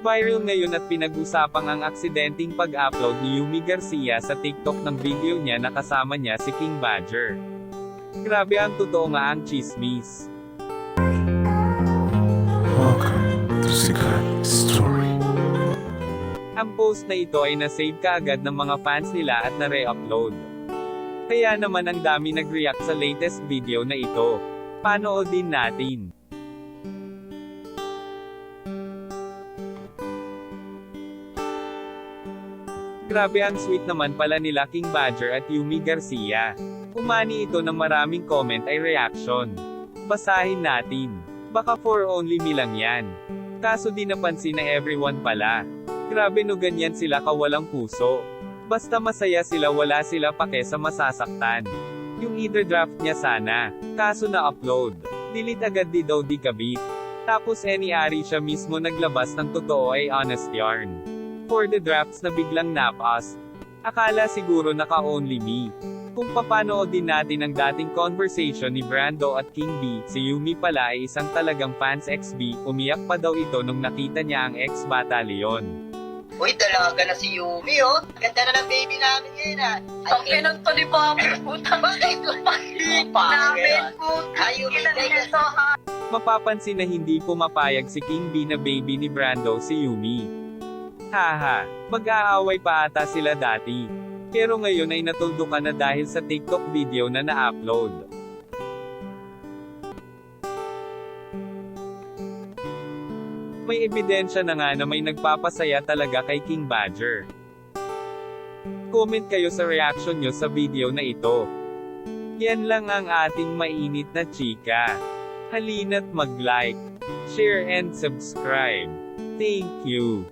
Viral ngayon at pinag-usapang ang aksidenteng pag-upload ni Yumi Garcia sa TikTok ng video niya na kasama niya si King Badger. Grabe ang totoo nga ang chismis. Welcome to Sikat Story. Ang post na ito ay na-save kaagad ng mga fans nila at na-re-upload. Kaya naman ang dami nag-react sa latest video na ito. Panoodin natin. Grabe ang sweet naman pala nila King Badger at Yumi Garcia. Umani ito ng maraming comment ay reaction. Basahin natin. Baka for only me lang yan. Kaso di napansin na everyone pala. Grabe no ganyan sila kawalang puso. Basta masaya sila wala sila pake sa masasaktan. Yung either draft niya sana. Kaso na-upload. Delete agad di daw di kabit. Tapos any-ari siya mismo naglabas ng totoo ay honest yarn. For the drafts na biglang napas. Akala siguro naka-only me. Kung papanoodin natin ang dating conversation ni Brando at King B, si Yumi pala ay isang talagang fans ex-B, umiyak pa daw ito nung nakita niya ang ex-batalyon. Uy, dalaga na si Yumi, oh. Ganda na ng baby namin ngayon, ah. Ang pinunto ni Bobby, putang Bakit? namin, putang Yumi, ina teka. nito, ha? Mapapansin na hindi pumapayag si King B na baby ni Brando si Yumi. Haha, mag-aaway pa ata sila dati. Pero ngayon ay natuldukan na dahil sa TikTok video na na-upload. May ebidensya na nga na may nagpapasaya talaga kay King Badger. Comment kayo sa reaction nyo sa video na ito. Yan lang ang ating mainit na chika. Halina't mag-like, share and subscribe. Thank you.